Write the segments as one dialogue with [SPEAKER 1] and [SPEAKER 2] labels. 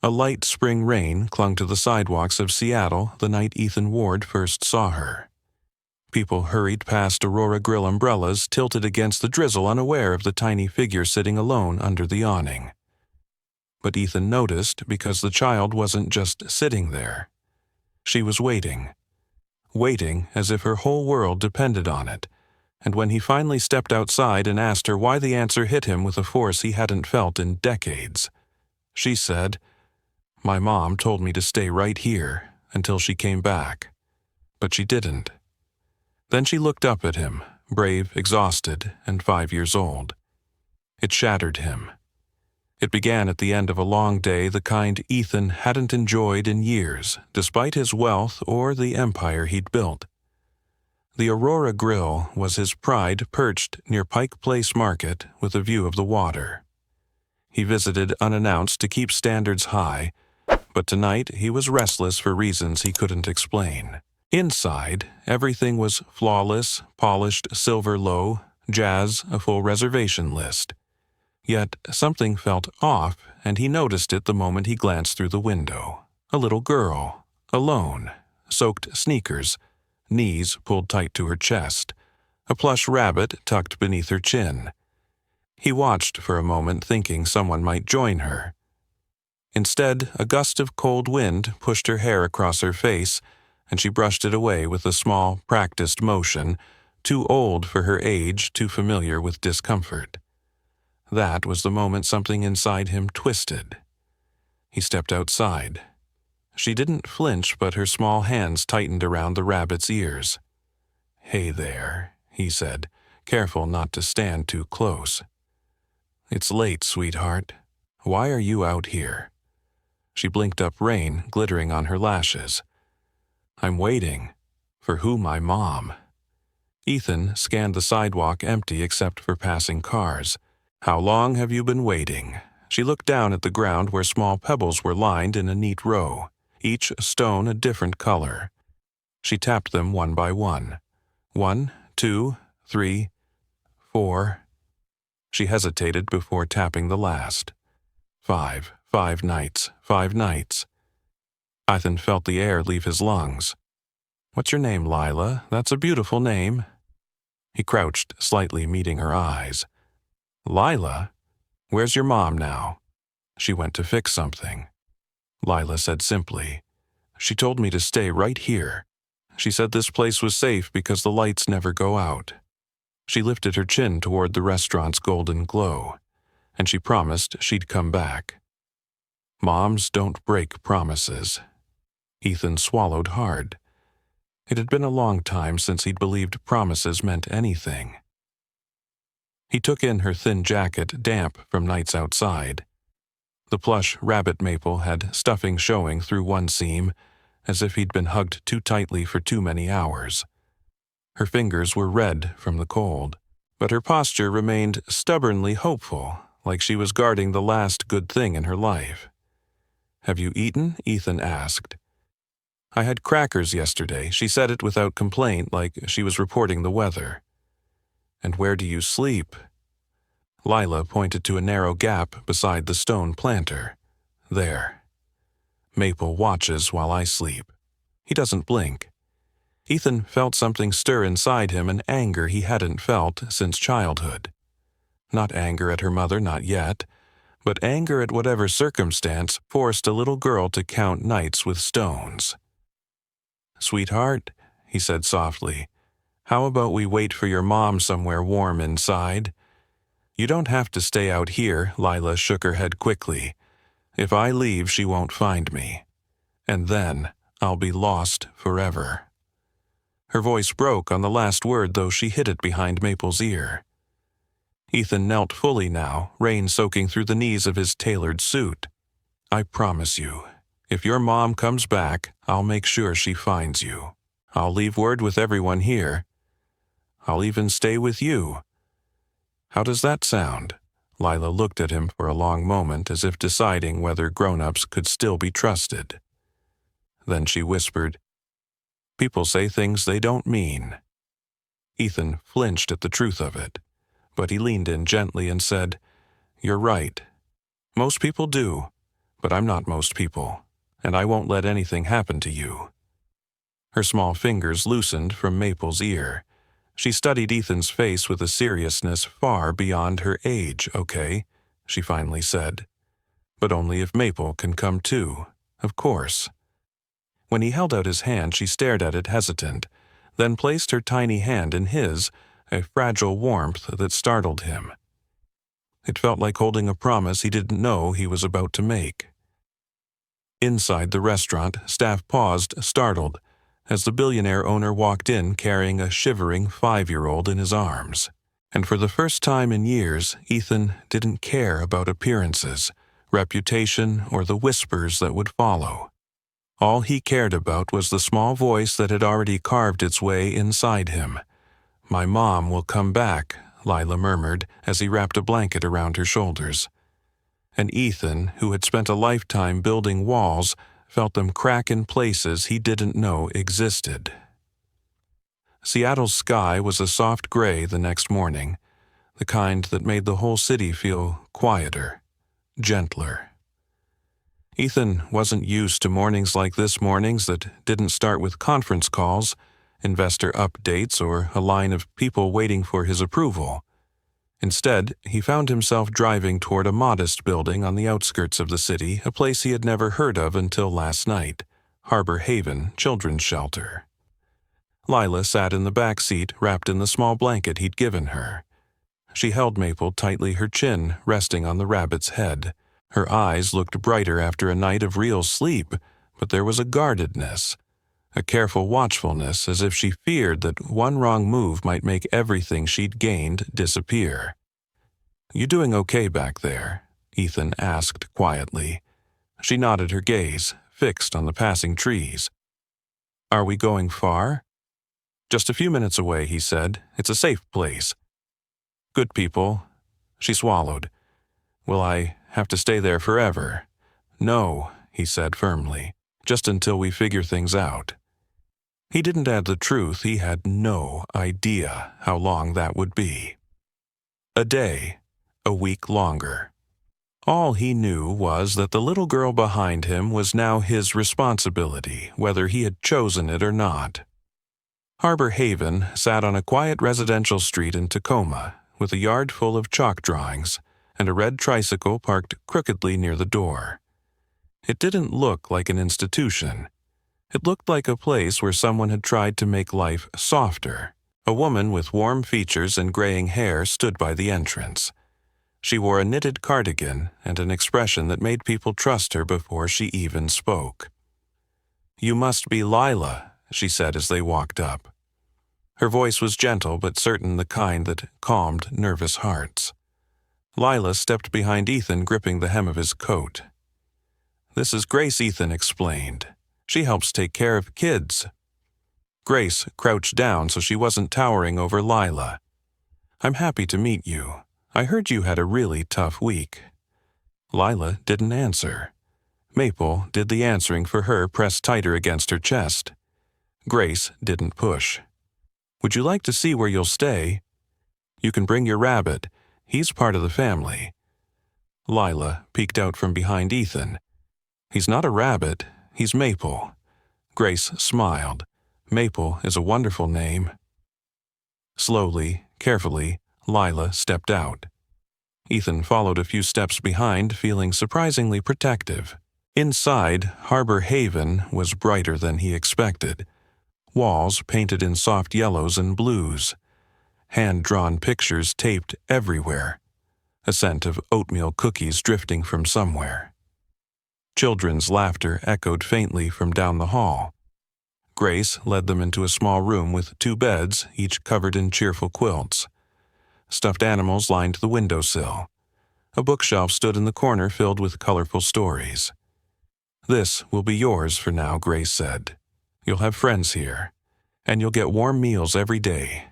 [SPEAKER 1] A light spring rain clung to the sidewalks of Seattle the night Ethan Ward first saw her. People hurried past Aurora Grill umbrellas tilted against the drizzle, unaware of the tiny figure sitting alone under the awning. But Ethan noticed because the child wasn't just sitting there. She was waiting. Waiting as if her whole world depended on it, and when he finally stepped outside and asked her why, the answer hit him with a force he hadn't felt in decades. She said, "My mom told me to stay right here until she came back, but she didn't." Then she looked up at him, brave, exhausted, and 5 years old. It shattered him. It began at the end of a long day, the kind Ethan hadn't enjoyed in years, despite his wealth or the empire he'd built. The Aurora Grill was his pride, perched near Pike Place Market with a view of the water. He visited unannounced to keep standards high, but tonight he was restless for reasons he couldn't explain. Inside, everything was flawless, polished silver low, jazz, a full reservation list. Yet something felt off, and he noticed it the moment he glanced through the window. A little girl, alone, soaked sneakers, knees pulled tight to her chest, a plush rabbit tucked beneath her chin. He watched for a moment, thinking someone might join her. Instead, a gust of cold wind pushed her hair across her face, and she brushed it away with a small, practiced motion, too old for her age, too familiar with discomfort. That was the moment something inside him twisted. He stepped outside. She didn't flinch, but her small hands tightened around the rabbit's ears. "Hey there," he said, careful not to stand too close. "It's late, sweetheart. Why are you out here?" She blinked up, rain glittering on her lashes. "I'm waiting. For who? My mom." Ethan scanned the sidewalk, empty except for passing cars. "How long have you been waiting?" She looked down at the ground where small pebbles were lined in a neat row, each stone a different color. She tapped them one by one. 1, 2, 3, 4. She hesitated before tapping the last. 5 nights, 5 nights. Ethan felt the air leave his lungs. "What's your name, Lila? That's a beautiful name." He crouched slightly, meeting her eyes. "Lila? Where's your mom now?" "She went to fix something," Lila said simply. "She told me to stay right here. She said this place was safe because the lights never go out." She lifted her chin toward the restaurant's golden glow, and she promised she'd come back. Moms don't break promises. Ethan swallowed hard. It had been a long time since he'd believed promises meant anything. He took in her thin jacket, damp from nights outside. The plush rabbit maple had stuffing showing through one seam, as if he'd been hugged too tightly for too many hours. Her fingers were red from the cold, but her posture remained stubbornly hopeful, like she was guarding the last good thing in her life. "Have you eaten?" Ethan asked. "I had crackers yesterday." She said it without complaint, like she was reporting the weather. "And where do you sleep?" Lila pointed to a narrow gap beside the stone planter. "There. Maple watches while I sleep. He doesn't blink." Ethan felt something stir inside him, an anger he hadn't felt since childhood. Not anger at her mother, not yet, but anger at whatever circumstance forced a little girl to count nights with stones. "Sweetheart," he said softly, "how about we wait for your mom somewhere warm inside?" "You don't have to stay out here," Lila shook her head quickly. "If I leave, she won't find me. And then I'll be lost forever." Her voice broke on the last word, though she hid it behind Maple's ear. Ethan knelt fully now, rain soaking through the knees of his tailored suit. "I promise you, if your mom comes back, I'll make sure she finds you. I'll leave word with everyone here. I'll even stay with you." "How does that sound?" Lila looked at him for a long moment, as if deciding whether grown-ups could still be trusted. Then she whispered, "People say things they don't mean." Ethan flinched at the truth of it, but he leaned in gently and said, "You're right. Most people do, But I'm not most people, and I won't let anything happen to you." Her small fingers loosened from Maple's ear. She studied Ethan's face with a seriousness far beyond her age. "Okay," she finally said. "But only if Maple can come too, of course." When he held out his hand, she stared at it hesitant, then placed her tiny hand in his, a fragile warmth that startled him. It felt like holding a promise he didn't know he was about to make. Inside the restaurant, staff paused, startled, as the billionaire owner walked in carrying a shivering 5-year-old in his arms. And for the first time in years, Ethan didn't care about appearances, reputation, or the whispers that would follow. All he cared about was the small voice that had already carved its way inside him. "My mom will come back," Lila murmured as he wrapped a blanket around her shoulders. And Ethan, who had spent a lifetime building walls, felt them crack in places he didn't know existed. Seattle's sky was a soft gray the next morning, the kind that made the whole city feel quieter, gentler. Ethan wasn't used to mornings like this, mornings that didn't start with conference calls, investor updates, or a line of people waiting for his approval. Instead, he found himself driving toward a modest building on the outskirts of the city, a place he had never heard of until last night, Harbor Haven Children's Shelter. Lila sat in the back seat, wrapped in the small blanket he'd given her. She held Maple tightly, her chin resting on the rabbit's head. Her eyes looked brighter after a night of real sleep, but there was a guardedness, a careful watchfulness, as if she feared that one wrong move might make everything she'd gained disappear. "You doing okay back there?" Ethan asked quietly. She nodded, her gaze fixed on the passing trees. "Are we going far?" "Just a few minutes away," he said. "It's a safe place." "Good people." She swallowed. "Will I have to stay there forever?" "No," he said firmly. "Just until we figure things out." He didn't add the truth. He had no idea how long that would be. A day, a week longer. All he knew was that the little girl behind him was now his responsibility, whether he had chosen it or not. Harbor Haven sat on a quiet residential street in Tacoma, with a yard full of chalk drawings and a red tricycle parked crookedly near the door. It didn't look like an institution. It looked like a place where someone had tried to make life softer. A woman with warm features and graying hair stood by the entrance. She wore a knitted cardigan and an expression that made people trust her before she even spoke. "You must be Lila," she said as they walked up. Her voice was gentle but certain, the kind that calmed nervous hearts. Lila stepped behind Ethan, gripping the hem of his coat. "This is Grace," Ethan explained. "She helps take care of kids." Grace crouched down so she wasn't towering over Lila. "I'm happy to meet you. I heard you had a really tough week." Lila didn't answer. Maple did the answering for her, pressed tighter against her chest. Grace didn't push. "Would you like to see where you'll stay? You can bring your rabbit. He's part of the family." Lila peeked out from behind Ethan. "He's not a rabbit. He's Maple." Grace smiled. "Maple is a wonderful name." Slowly, carefully, Lila stepped out. Ethan followed a few steps behind, feeling surprisingly protective. Inside, Harbor Haven was brighter than he expected. Walls painted in soft yellows and blues. Hand-drawn pictures taped everywhere. A scent of oatmeal cookies drifting from somewhere. Children's laughter echoed faintly from down the hall. Grace led them into a small room with 2 beds, each covered in cheerful quilts. Stuffed animals lined the windowsill. A bookshelf stood in the corner filled with colorful stories. "This will be yours for now," Grace said. "You'll have friends here, and you'll get warm meals every day."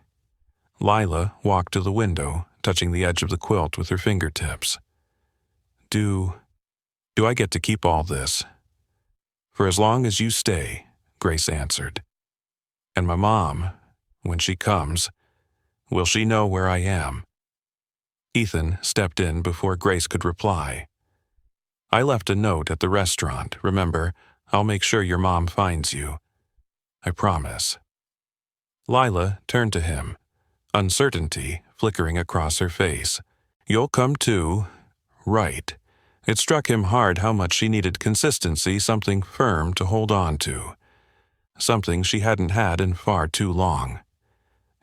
[SPEAKER 1] Lila walked to the window, touching the edge of the quilt with her fingertips. Do I get to keep all this?" "For as long as you stay," Grace answered. "And my mom, when she comes, will she know where I am?" Ethan stepped in before Grace could reply. I left a note at the restaurant. Remember, I'll make sure your mom finds you. I promise. Lila turned to him, uncertainty flickering across her face. You'll come too. Right. It struck him hard how much she needed consistency, something firm to hold on to. Something she hadn't had in far too long.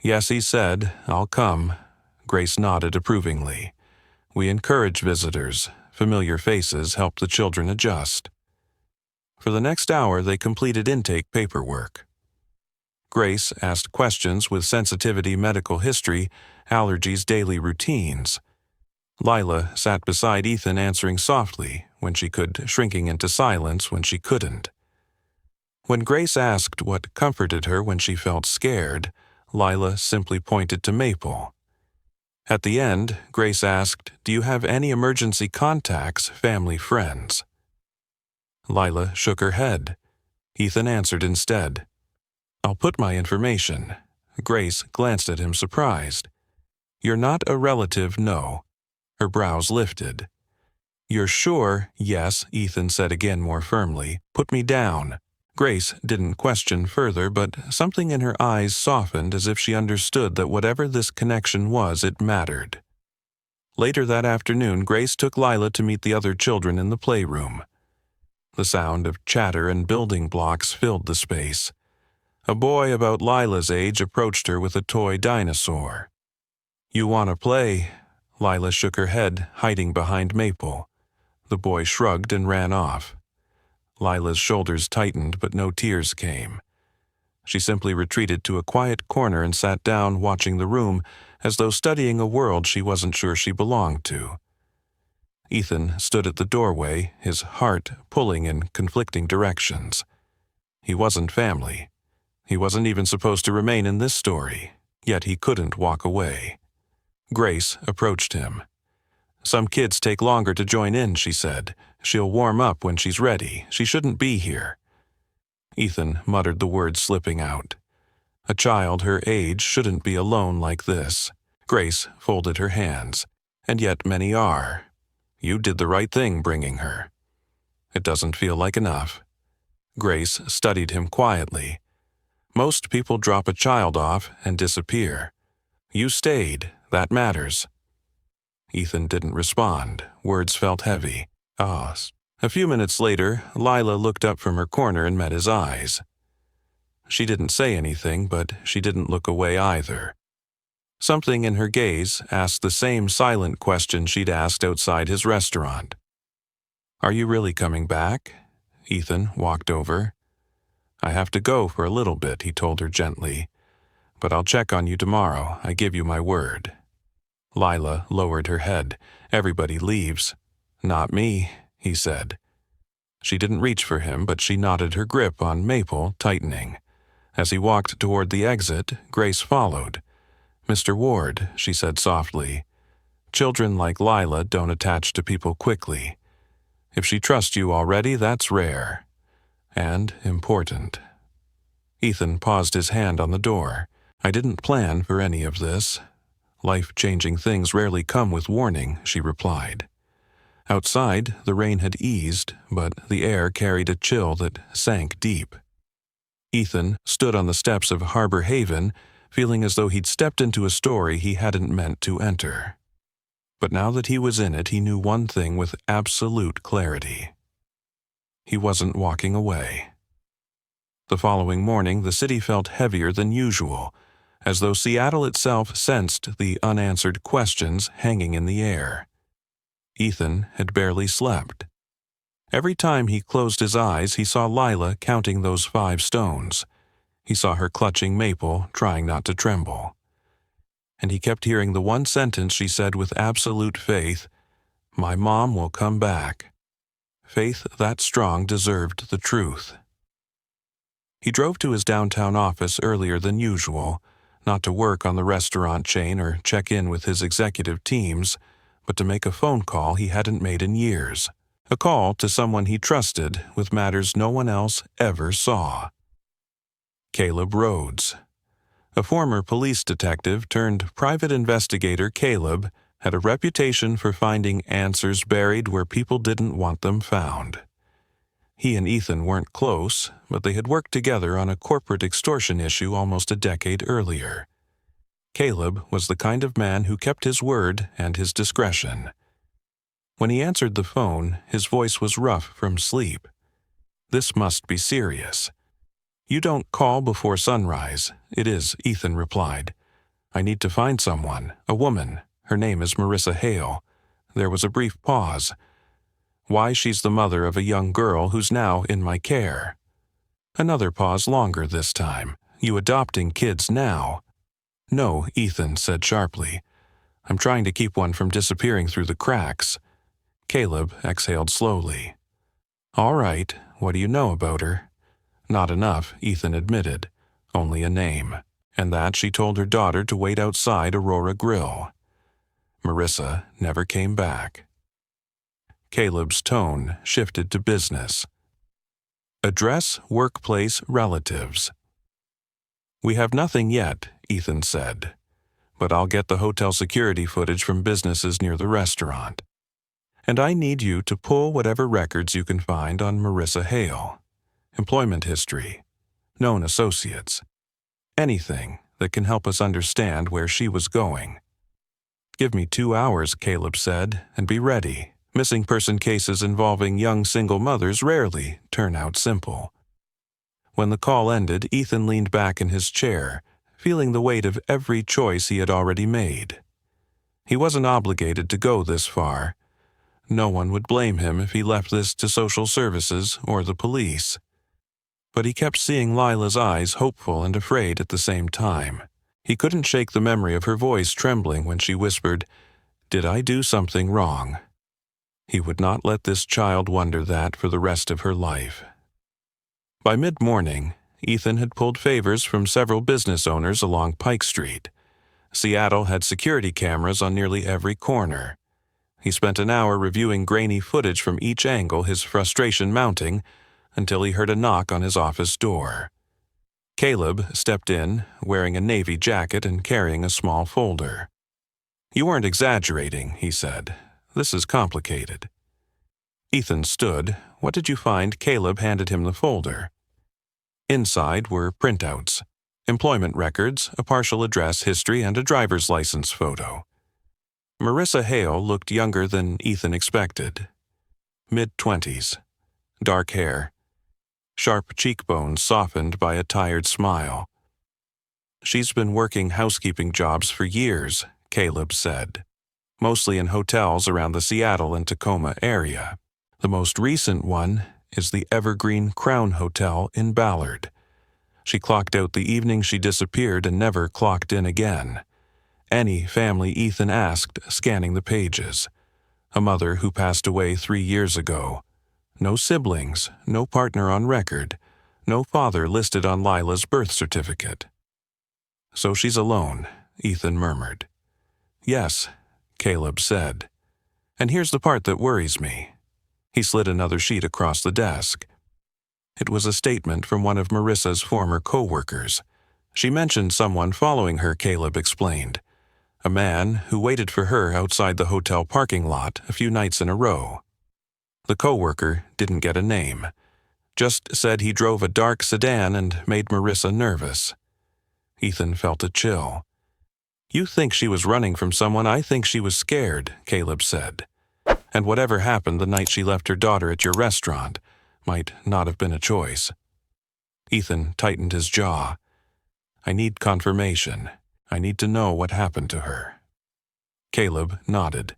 [SPEAKER 1] Yes, he said, I'll come. Grace nodded approvingly. We encourage visitors. Familiar faces help the children adjust. For the next hour, they completed intake paperwork. Grace asked questions with sensitivity, medical history, allergies, daily routines. Lila sat beside Ethan, answering softly when she could, shrinking into silence when she couldn't. When Grace asked what comforted her when she felt scared, Lila simply pointed to Maple. At the end, Grace asked, Do you have any emergency contacts, family, friends? Lila shook her head. Ethan answered instead. I'll put my information. Grace glanced at him surprised. You're not a relative, no. Her brows lifted. You're sure? Yes, Ethan said again more firmly. Put me down. Grace didn't question further, but something in her eyes softened as if she understood that whatever this connection was, it mattered. Later that afternoon, Grace took Lila to meet the other children in the playroom. The sound of chatter and building blocks filled the space. A boy about Lila's age approached her with a toy dinosaur. You want to play? Lila shook her head, hiding behind Maple. The boy shrugged and ran off. Lila's shoulders tightened, but no tears came. She simply retreated to a quiet corner and sat down, watching the room, as though studying a world she wasn't sure she belonged to. Ethan stood at the doorway, his heart pulling in conflicting directions. He wasn't family. He wasn't even supposed to remain in this story, yet he couldn't walk away. Grace approached him. Some kids take longer to join in, she said. She'll warm up when she's ready. She shouldn't be here. Ethan muttered the words slipping out. A child her age shouldn't be alone like this. Grace folded her hands. And yet many are. You did the right thing bringing her. It doesn't feel like enough. Grace studied him quietly. Most people drop a child off and disappear. You stayed. That matters. Ethan didn't respond. Words felt heavy. A few minutes later, Lila looked up from her corner and met his eyes. She didn't say anything, but she didn't look away either. Something in her gaze asked the same silent question she'd asked outside his restaurant. Are you really coming back? Ethan walked over. I have to go for a little bit, he told her gently. But I'll check on you tomorrow. I give you my word. Lila lowered her head. Everybody leaves. Not me, he said. She didn't reach for him, but she nodded, her grip on Maple tightening. As he walked toward the exit, Grace followed. Mr. Ward, she said softly. Children like Lila don't attach to people quickly. If she trusts you already, that's rare. And important. Ethan paused his hand on the door. I didn't plan for any of this. Life-changing things rarely come with warning, she replied. Outside, the rain had eased, but the air carried a chill that sank deep. Ethan stood on the steps of Harbor Haven, feeling as though he'd stepped into a story he hadn't meant to enter. But now that he was in it, he knew one thing with absolute clarity. He wasn't walking away. The following morning, the city felt heavier than usual, as though Seattle itself sensed the unanswered questions hanging in the air. Ethan had barely slept. Every time he closed his eyes, he saw Lila counting those 5 stones. He saw her clutching Maple, trying not to tremble. And he kept hearing the one sentence she said with absolute faith, My mom will come back. Faith that strong deserved the truth. He drove to his downtown office earlier than usual, not to work on the restaurant chain or check in with his executive teams, but to make a phone call he hadn't made in years. A call to someone he trusted with matters no one else ever saw. Caleb Rhodes. A former police detective turned private investigator, Caleb had a reputation for finding answers buried where people didn't want them found. He and Ethan weren't close, but they had worked together on a corporate extortion issue almost a decade earlier. Caleb was the kind of man who kept his word and his discretion. When he answered the phone, his voice was rough from sleep. "This must be serious." "You don't call before sunrise." "It is," Ethan replied. "I need to find someone, a woman. Her name is Marissa Hale." There was a brief pause. "Why, she's the mother of a young girl who's now in my care." Another pause, longer this time. "You adopting kids now?" "No," Ethan said sharply. "I'm trying to keep one from disappearing through the cracks." Caleb exhaled slowly. "All right, what do you know about her?" "Not enough," Ethan admitted. "Only a name, and that she told her daughter to wait outside Aurora Grill. Marissa never came back." Caleb's tone shifted to business. "Address, workplace, relatives." "We have nothing yet," Ethan said, "but I'll get the hotel security footage from businesses near the restaurant. And I need you to pull whatever records you can find on Marissa Hale. Employment history, known associates, anything that can help us understand where she was going." "Give me 2 hours," Caleb said, "and be ready. Missing person cases involving young single mothers rarely turn out simple." When the call ended, Ethan leaned back in his chair, feeling the weight of every choice he had already made. He wasn't obligated to go this far. No one would blame him if he left this to social services or the police. But he kept seeing Lila's eyes, hopeful and afraid at the same time. He couldn't shake the memory of her voice trembling when she whispered, "Did I do something wrong?" He would not let this child wonder that for the rest of her life. By mid-morning, Ethan had pulled favors from several business owners along Pike Street. Seattle had security cameras on nearly every corner. He spent an hour reviewing grainy footage from each angle, his frustration mounting, until he heard a knock on his office door. Caleb stepped in, wearing a navy jacket and carrying a small folder. "You weren't exaggerating," he said. "This is complicated." Ethan stood. "What did you find?" Caleb handed him the folder. Inside were printouts, employment records, a partial address history, and a driver's license photo. Marissa Hale looked younger than Ethan expected. Mid-20s, dark hair, sharp cheekbones softened by a tired smile. "She's been working housekeeping jobs for years," Caleb said, "mostly in hotels around the Seattle and Tacoma area. The most recent one is the Evergreen Crown Hotel in Ballard. She clocked out the evening she disappeared and never clocked in again. Any family," Ethan asked, scanning the pages. "A mother who passed away 3 years ago. No siblings, no partner on record, no father listed on Lila's birth certificate." "So she's alone," Ethan murmured. "Yes," Caleb said. "And here's the part that worries me." He slid another sheet across the desk. It was a statement from one of Marissa's former co-workers. She mentioned someone following her, Caleb explained. A man who waited for her outside the hotel parking lot a few nights in a row. The co-worker didn't get a name, just said he drove a dark sedan and made Marissa nervous. Ethan felt a chill. "You think she was running from someone, I think she was scared," Caleb said. "And whatever happened the night she left her daughter at your restaurant might not have been a choice." Ethan tightened his jaw. "I need confirmation. I need to know what happened to her." Caleb nodded.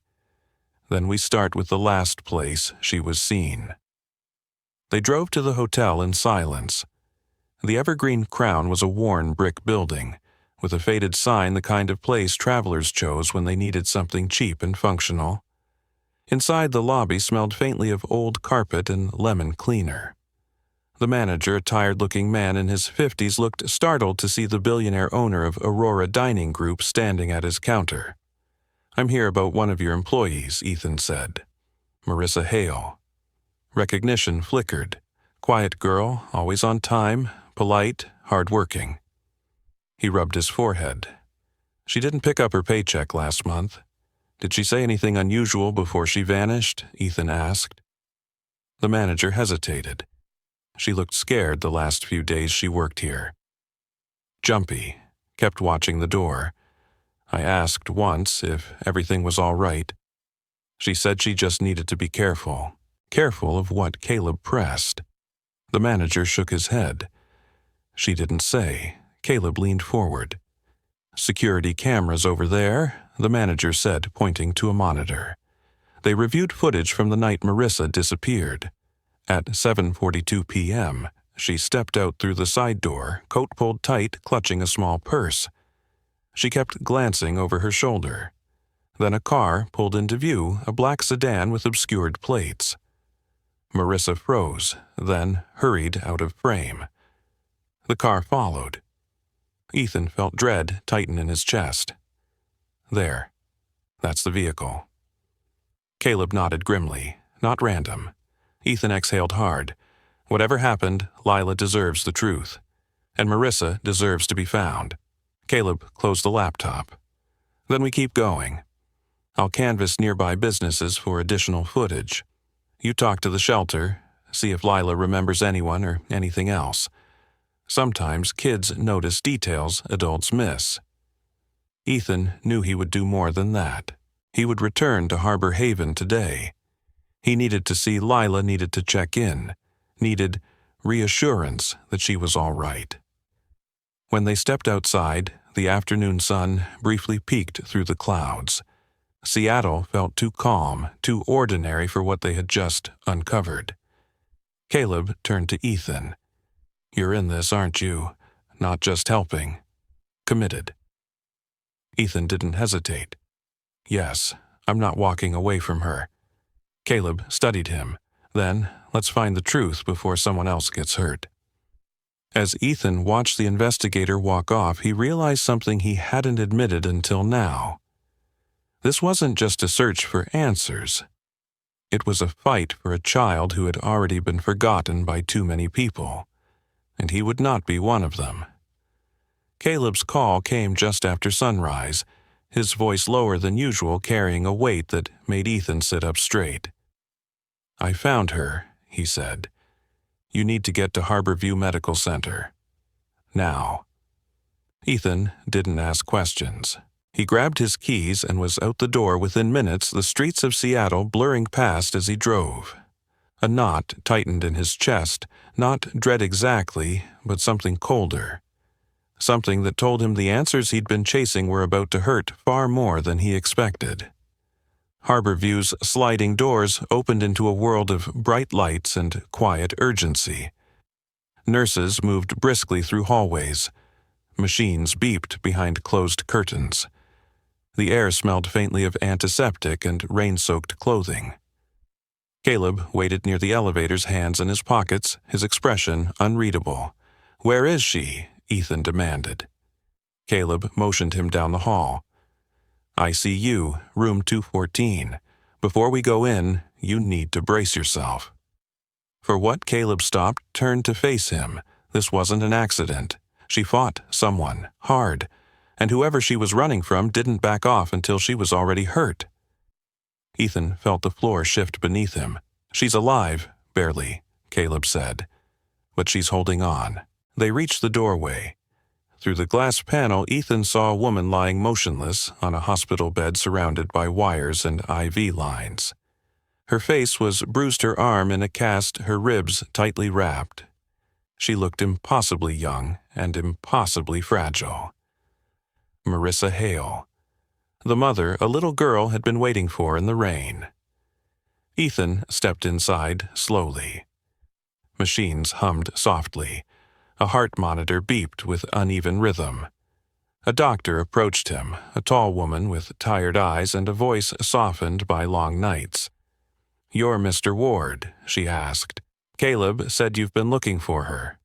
[SPEAKER 1] "Then we start with the last place she was seen." They drove to the hotel in silence. The Evergreen Crown was a worn brick building, with a faded sign, the kind of place travelers chose when they needed something cheap and functional. Inside, the lobby smelled faintly of old carpet and lemon cleaner. The manager, a tired-looking man in his 50s, looked startled to see the billionaire owner of Aurora Dining Group standing at his counter. "I'm here about one of your employees," Ethan said. "Marissa Hale." Recognition flickered. Quiet girl, always on time, polite, hard-working. He rubbed his forehead. "She didn't pick up her paycheck last month." Did she say anything unusual before she vanished? Ethan asked. The manager hesitated. She looked scared the last few days she worked here. Jumpy, kept watching the door. I asked once if everything was all right. She said she just needed to be careful of what Caleb pressed. The manager shook his head. She didn't say. Caleb leaned forward. Security cameras over there, the manager said, pointing to a monitor. They reviewed footage from the night Marissa disappeared. At 7:42 p.m., she stepped out through the side door, coat pulled tight, clutching a small purse. She kept glancing over her shoulder. Then a car pulled into view, a black sedan with obscured plates. Marissa froze, then hurried out of frame. The car followed. Ethan felt dread tighten in his chest. There. That's the vehicle. Caleb nodded grimly. Not random. Ethan exhaled hard. Whatever happened, Lila deserves the truth. And Marissa deserves to be found. Caleb closed the laptop. Then we keep going. I'll canvass nearby businesses for additional footage. You talk to the shelter, see if Lila remembers anyone or anything else. Sometimes kids notice details adults miss. Ethan knew he would do more than that. He would return to Harbor Haven today. He needed to see Lila, needed to check in, needed reassurance that she was all right. When they stepped outside, the afternoon sun briefly peeked through the clouds. Seattle felt too calm, too ordinary for what they had just uncovered. Caleb turned to Ethan. You're in this, aren't you? Not just helping. Committed. Ethan didn't hesitate. Yes, I'm not walking away from her. Caleb studied him. Then, let's find the truth before someone else gets hurt. As Ethan watched the investigator walk off, he realized something he hadn't admitted until now. This wasn't just a search for answers. It was a fight for a child who had already been forgotten by too many people, and he would not be one of them. Caleb's call came just after sunrise, his voice lower than usual, carrying a weight that made Ethan sit up straight. I found her, he said. You need to get to Harborview Medical Center. Now. Ethan didn't ask questions. He grabbed his keys and was out the door within minutes, the streets of Seattle blurring past as he drove. A knot tightened in his chest, not dread exactly, but something colder. Something that told him the answers he'd been chasing were about to hurt far more than he expected. Harborview's sliding doors opened into a world of bright lights and quiet urgency. Nurses moved briskly through hallways. Machines beeped behind closed curtains. The air smelled faintly of antiseptic and rain-soaked clothing. Caleb waited near the elevator's, hands in his pockets, his expression unreadable. Where is she? Ethan demanded. Caleb motioned him down the hall. ICU, room 214. Before we go in, you need to brace yourself. For what? Caleb stopped, turned to face him. This wasn't an accident. She fought someone, hard, and whoever she was running from didn't back off until she was already hurt. Ethan felt the floor shift beneath him. She's alive, barely, Caleb said. But she's holding on. They reached the doorway. Through the glass panel, Ethan saw a woman lying motionless on a hospital bed surrounded by wires and IV lines. Her face was bruised, her arm in a cast, her ribs tightly wrapped. She looked impossibly young and impossibly fragile. Marissa Hale. The mother a little girl had been waiting for in the rain. Ethan stepped inside slowly. Machines hummed softly. A heart monitor beeped with uneven rhythm. A doctor approached him, a tall woman with tired eyes and a voice softened by long nights. "You're Mr. Ward?" she asked. "Caleb said you've been looking for her.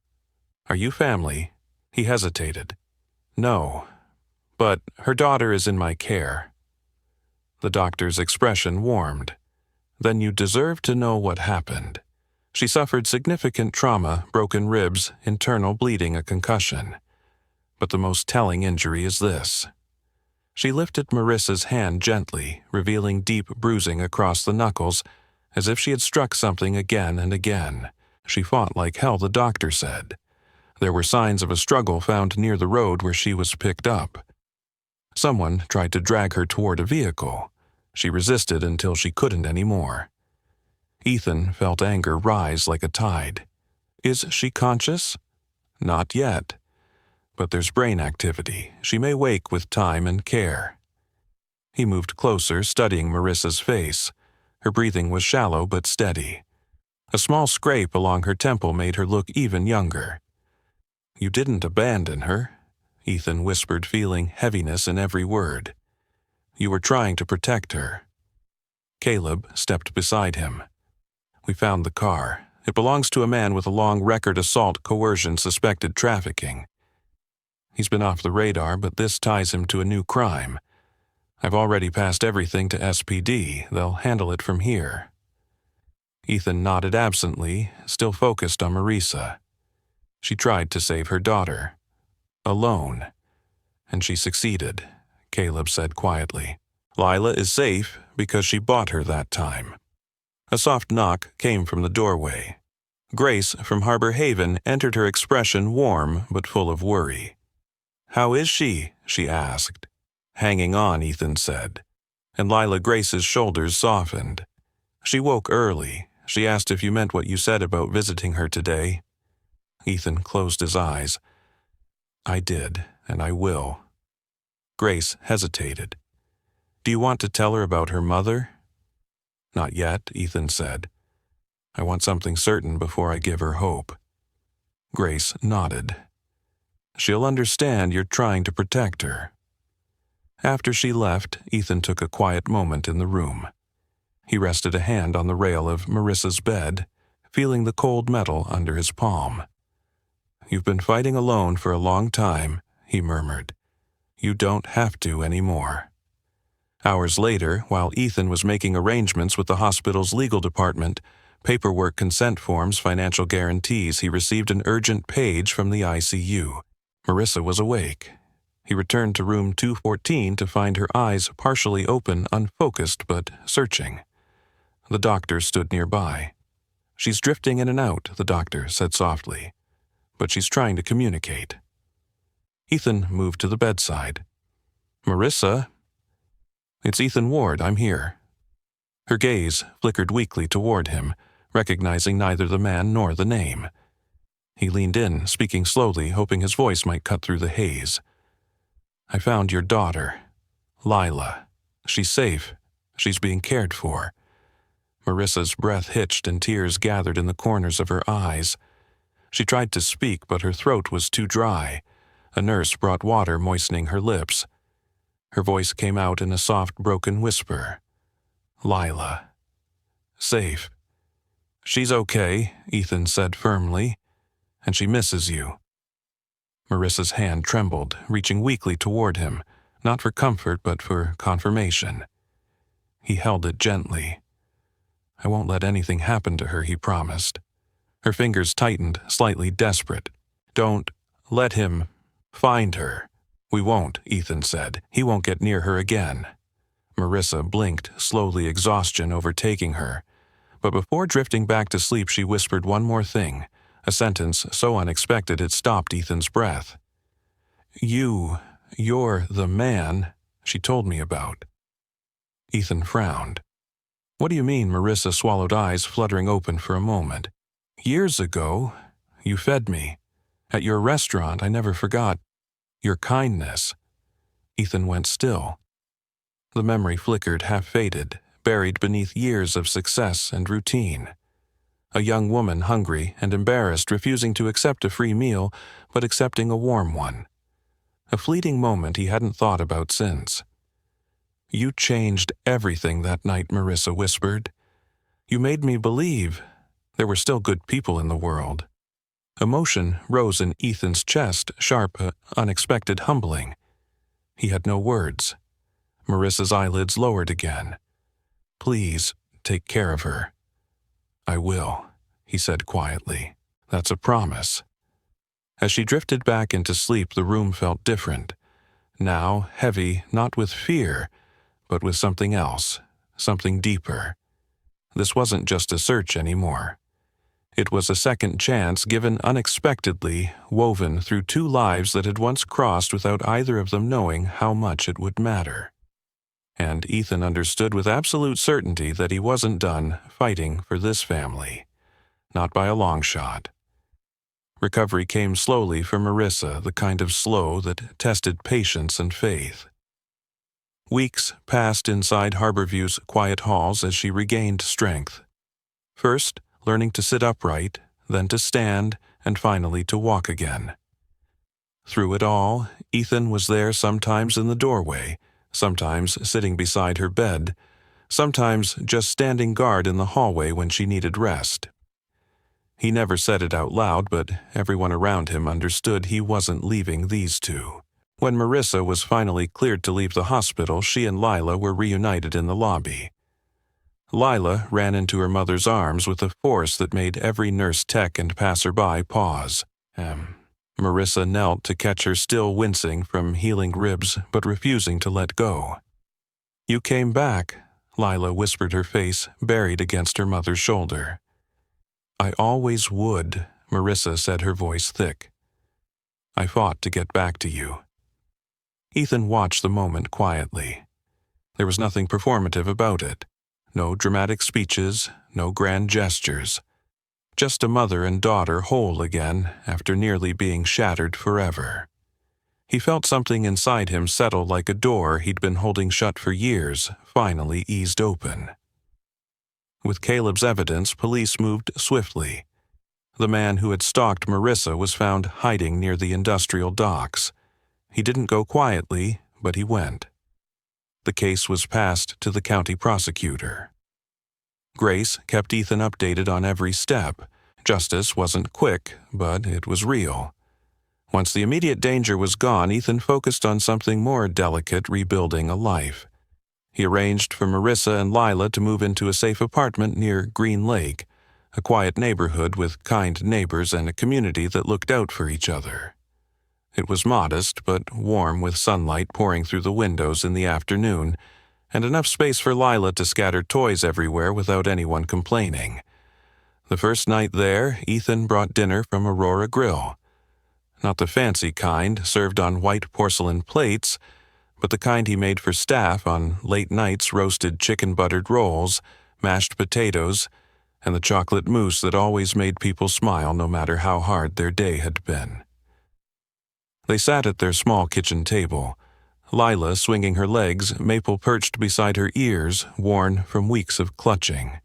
[SPEAKER 1] Are you family?" He hesitated. "No, but her daughter is in my care." The doctor's expression warmed. "Then you deserve to know what happened. She suffered significant trauma, broken ribs, internal bleeding, a concussion. But the most telling injury is this. She lifted Marissa's hand gently, revealing deep bruising across the knuckles, as if she had struck something again and again. She fought like hell, the doctor said. There were signs of a struggle found near the road where she was picked up. Someone tried to drag her toward a vehicle. She resisted until she couldn't anymore. Ethan felt anger rise like a tide. Is she conscious? Not yet. But there's brain activity. She may wake with time and care. He moved closer, studying Marissa's face. Her breathing was shallow but steady. A small scrape along her temple made her look even younger. You didn't abandon her, Ethan whispered, feeling heaviness in every word. You were trying to protect her. Caleb stepped beside him. We found the car. It belongs to a man with a long record: assault, coercion, suspected trafficking. He's been off the radar, but this ties him to a new crime. I've already passed everything to SPD. They'll handle it from here. Ethan nodded absently, still focused on Marissa. She tried to save her daughter. Alone. And she succeeded, Caleb said quietly. Lila is safe because she bought her that time. A soft knock came from the doorway. Grace from Harbor Haven entered, her expression warm but full of worry. How is she? She asked. Hanging on, Ethan said. And Lila Grace's shoulders softened. She woke early. She asked if you meant what you said about visiting her today. Ethan closed his eyes. I did, and I will. Grace hesitated. Do you want to tell her about her mother? Not yet, Ethan said. I want something certain before I give her hope. Grace nodded. She'll understand you're trying to protect her. After she left, Ethan took a quiet moment in the room. He rested a hand on the rail of Marissa's bed, feeling the cold metal under his palm. You've been fighting alone for a long time, he murmured. You don't have to anymore. Hours later, while Ethan was making arrangements with the hospital's legal department, paperwork, consent forms, financial guarantees, he received an urgent page from the ICU. Marissa was awake. He returned to room 214 to find her eyes partially open, unfocused but searching. The doctor stood nearby. She's drifting in and out, the doctor said softly. But she's trying to communicate. Ethan moved to the bedside. Marissa? It's Ethan Ward, I'm here. Her gaze flickered weakly toward him, recognizing neither the man nor the name. He leaned in, speaking slowly, hoping his voice might cut through the haze. I found your daughter, Lila. She's safe. She's being cared for. Marissa's breath hitched and tears gathered in the corners of her eyes. She tried to speak, but her throat was too dry. A nurse brought water, moistening her lips. Her voice came out in a soft, broken whisper. Lila. Safe. She's okay, Ethan said firmly. And she misses you. Marissa's hand trembled, reaching weakly toward him, not for comfort but for confirmation. He held it gently. I won't let anything happen to her, he promised. Her fingers tightened, slightly desperate. Don't let him find her. We won't, Ethan said. He won't get near her again. Marissa blinked, slowly, exhaustion overtaking her. But before drifting back to sleep, she whispered one more thing, a sentence so unexpected it stopped Ethan's breath. You're the man she told me about. Ethan frowned. What do you mean? Marissa swallowed, eyes fluttering open for a moment. Years ago, you fed me. At your restaurant, I never forgot your kindness. Ethan went still. The memory flickered, half-faded, buried beneath years of success and routine. A young woman, hungry and embarrassed, refusing to accept a free meal, but accepting a warm one. A fleeting moment he hadn't thought about since. You changed everything that night, Marissa whispered. You made me believe there were still good people in the world. Emotion rose in Ethan's chest, sharp, unexpected, humbling. He had no words. Marissa's eyelids lowered again. Please take care of her. I will, he said quietly. That's a promise. As she drifted back into sleep, the room felt different. now heavy not with fear, but with something else, something deeper. This wasn't just a search anymore. It was a second chance given unexpectedly, woven through two lives that had once crossed without either of them knowing how much it would matter. And Ethan understood with absolute certainty that he wasn't done fighting for this family. Not by a long shot. Recovery came slowly for Marissa, the kind of slow that tested patience and faith. Weeks passed inside Harborview's quiet halls as she regained strength. First, learning to sit upright, then to stand, and finally to walk again. Through it all, Ethan was there sometimes in the doorway, sometimes sitting beside her bed, sometimes just standing guard in the hallway when she needed rest. He never said it out loud, but everyone around him understood he wasn't leaving these two. When Marissa was finally cleared to leave the hospital, she and Lila were reunited in the lobby. Lila ran into her mother's arms with a force that made every nurse tech and passerby pause. Marissa knelt to catch her, still wincing from healing ribs but refusing to let go. "You came back," Lila whispered, her face buried against her mother's shoulder. "I always would," Marissa said, her voice thick. "I fought to get back to you." Ethan watched the moment quietly. There was nothing performative about it. No dramatic speeches, no grand gestures. Just a mother and daughter whole again after nearly being shattered forever. He felt something inside him settle like a door he'd been holding shut for years, finally eased open. With Caleb's evidence, police moved swiftly. The man who had stalked Marissa was found hiding near the industrial docks. He didn't go quietly, but he went. The case was passed to the county prosecutor. Grace kept Ethan updated on every step. Justice wasn't quick, but it was real. Once the immediate danger was gone, Ethan focused on something more delicate, rebuilding a life. He arranged for Marissa and Lila to move into a safe apartment near Green Lake, a quiet neighborhood with kind neighbors and a community that looked out for each other. It was modest, but warm, with sunlight pouring through the windows in the afternoon, and enough space for Lila to scatter toys everywhere without anyone complaining. The first night there, Ethan brought dinner from Aurora Grill. Not the fancy kind, served on white porcelain plates, but the kind he made for staff on late nights: roasted chicken-buttered rolls, mashed potatoes, and the chocolate mousse that always made people smile no matter how hard their day had been. They sat at their small kitchen table, Lila swinging her legs, maple perched beside her ears, worn from weeks of clutching.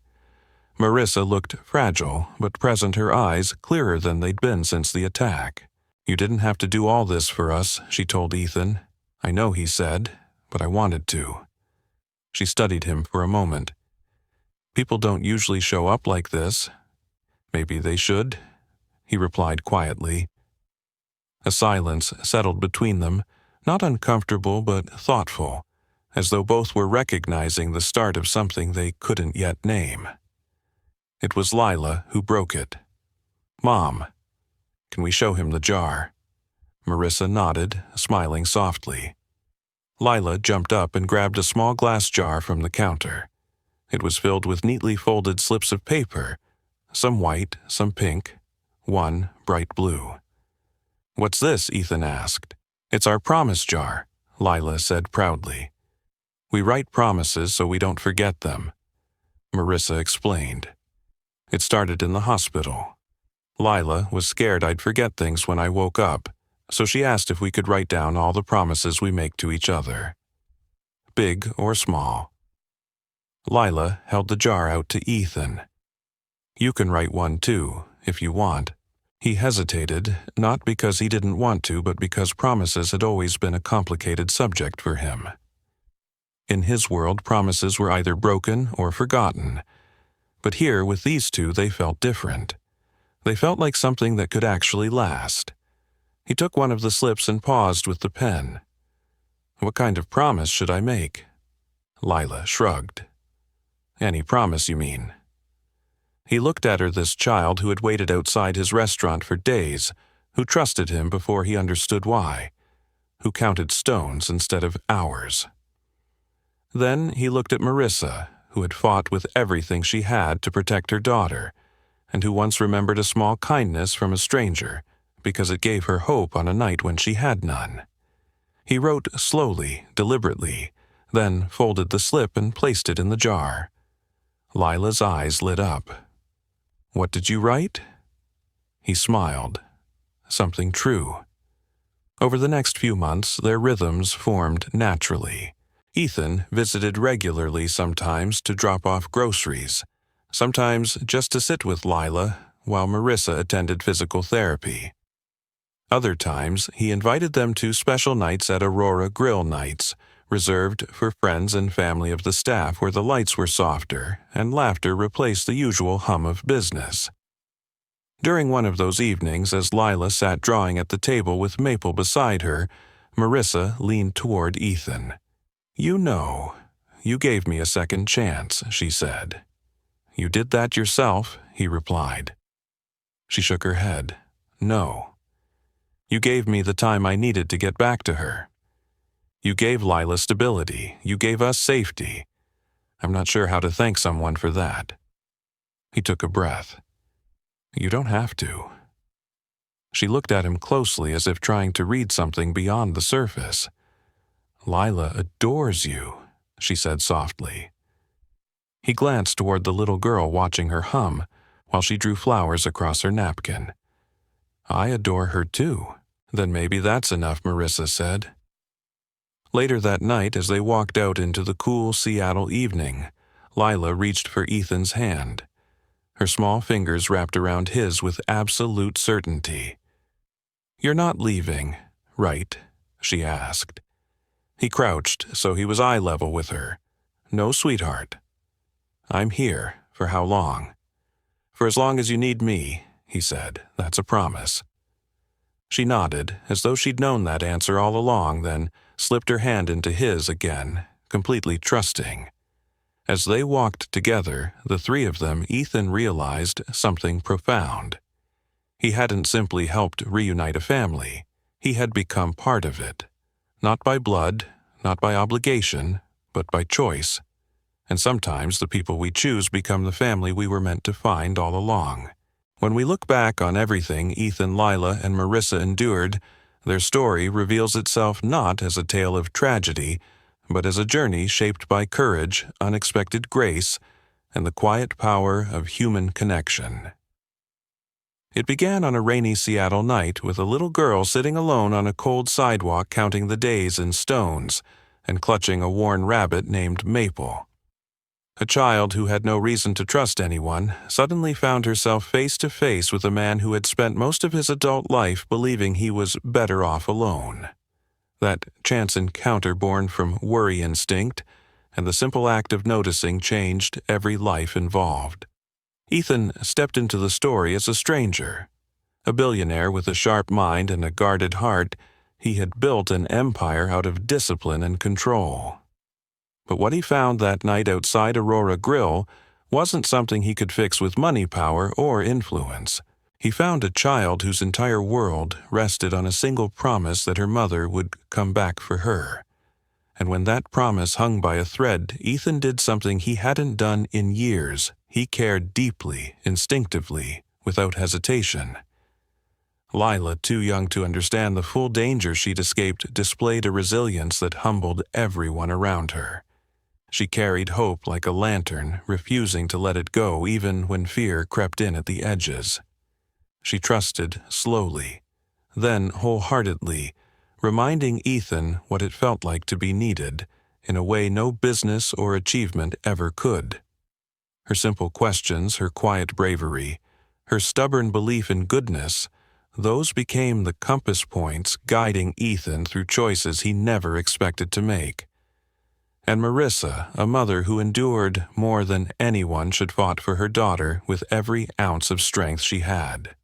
[SPEAKER 1] Marissa looked fragile, but present, her eyes clearer than they'd been since the attack. "You didn't have to do all this for us," she told Ethan. "I know," he said, "but I wanted to." She studied him for a moment. "People don't usually show up like this." "Maybe they should," he replied quietly. A silence settled between them, not uncomfortable but thoughtful, as though both were recognizing the start of something they couldn't yet name. It was Lila who broke it. "Mom, can we show him the jar?" Marissa nodded, smiling softly. Lila jumped up and grabbed a small glass jar from the counter. It was filled with neatly folded slips of paper, some white, some pink, one bright blue. "What's this?" Ethan asked. "It's our promise jar," Lila said proudly. "We write promises so we don't forget them," Marissa explained. "It started in the hospital. Lila was scared I'd forget things when I woke up, so she asked if we could write down all the promises we make to each other, big or small." Lila held the jar out to Ethan. "You can write one too, if you want." He hesitated, not because he didn't want to, but because promises had always been a complicated subject for him. In his world, promises were either broken or forgotten. But here, with these two, they felt different. They felt like something that could actually last. He took one of the slips and paused with the pen. "What kind of promise should I make?" Lila shrugged. "Any promise, you mean?" He looked at her, this child who had waited outside his restaurant for days, who trusted him before he understood why, who counted stones instead of hours. Then he looked at Marissa, who had fought with everything she had to protect her daughter, and who once remembered a small kindness from a stranger because it gave her hope on a night when she had none. He wrote slowly, deliberately, then folded the slip and placed it in the jar. Lila's eyes lit up. "What did you write?" He smiled. "Something true." Over the next few months, their rhythms formed naturally. Ethan visited regularly, sometimes to drop off groceries, sometimes just to sit with Lila while Marissa attended physical therapy. Other times, he invited them to special nights at Aurora Grill nights, reserved for friends and family of the staff, where the lights were softer and laughter replaced the usual hum of business. During one of those evenings, as Lila sat drawing at the table with Maple beside her, Marissa leaned toward Ethan. "You know, you gave me a second chance," she said. "You did that yourself," he replied. She shook her head. "No. You gave me the time I needed to get back to her. You gave Lila stability. You gave us safety. I'm not sure how to thank someone for that." He took a breath. "You don't have to." She looked at him closely, as if trying to read something beyond the surface. "Lila adores you," she said softly. He glanced toward the little girl watching her hum while she drew flowers across her napkin. "I adore her too." "Then maybe that's enough," Marissa said. Later that night, as they walked out into the cool Seattle evening, Lila reached for Ethan's hand. Her small fingers wrapped around his with absolute certainty. "You're not leaving, right?" she asked. He crouched so he was eye level with her. "No, sweetheart." "I'm here. For how long?" "For as long as you need me," he said. "That's a promise." She nodded, as though she'd known that answer all along, then slipped her hand into his again, completely trusting. As they walked together, the three of them, Ethan realized something profound. He hadn't simply helped reunite a family. He had become part of it. Not by blood, not by obligation, but by choice. And sometimes the people we choose become the family we were meant to find all along. When we look back on everything Ethan, Lila, and Marissa endured, their story reveals itself not as a tale of tragedy, but as a journey shaped by courage, unexpected grace, and the quiet power of human connection. It began on a rainy Seattle night with a little girl sitting alone on a cold sidewalk counting the days in stones and clutching a worn rabbit named Maple. A child who had no reason to trust anyone suddenly found herself face to face with a man who had spent most of his adult life believing he was better off alone. That chance encounter born from worry instinct and the simple act of noticing changed every life involved. Ethan stepped into the story as a stranger. A billionaire with a sharp mind and a guarded heart, he had built an empire out of discipline and control. But what he found that night outside Aurora Grill wasn't something he could fix with money power or influence. He found a child whose entire world rested on a single promise that her mother would come back for her. And when that promise hung by a thread, Ethan did something he hadn't done in years. He cared deeply, instinctively, without hesitation. Lila, too young to understand the full danger she'd escaped, displayed a resilience that humbled everyone around her. She carried hope like a lantern, refusing to let it go even when fear crept in at the edges. She trusted slowly, then wholeheartedly, reminding Ethan what it felt like to be needed in a way no business or achievement ever could. Her simple questions, her quiet bravery, her stubborn belief in goodness, those became the compass points guiding Ethan through choices he never expected to make. And Marissa, a mother who endured more than anyone, should fought for her daughter with every ounce of strength she had.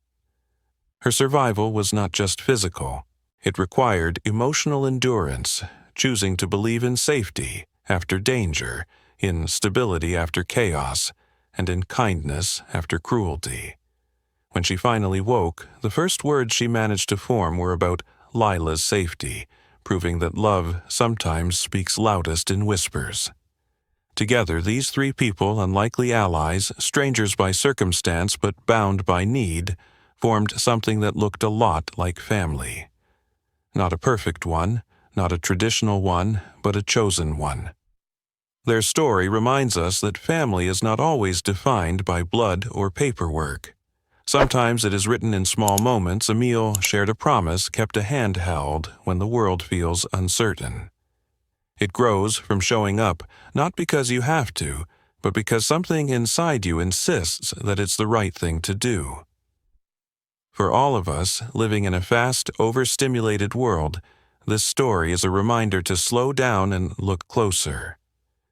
[SPEAKER 1] Her survival was not just physical. It required emotional endurance, choosing to believe in safety after danger, in stability after chaos, and in kindness after cruelty. When she finally woke, the first words she managed to form were about Lila's safety, proving that love sometimes speaks loudest in whispers. Together, these three people, unlikely allies, strangers by circumstance but bound by need, formed something that looked a lot like family. Not a perfect one, not a traditional one, but a chosen one. Their story reminds us that family is not always defined by blood or paperwork. Sometimes it is written in small moments: a meal, shared a promise, kept a hand held when the world feels uncertain. It grows from showing up, not because you have to, but because something inside you insists that it's the right thing to do. For all of us living in a fast, overstimulated world, this story is a reminder to slow down and look closer,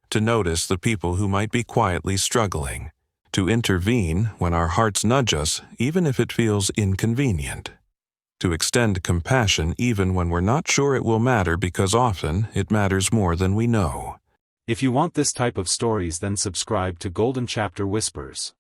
[SPEAKER 1] to notice the people who might be quietly struggling, to intervene when our hearts nudge us, even if it feels inconvenient, to extend compassion even when we're not sure it will matter, because often it matters more than we know.
[SPEAKER 2] If you want this type of stories, then subscribe to Golden Chapter Whispers.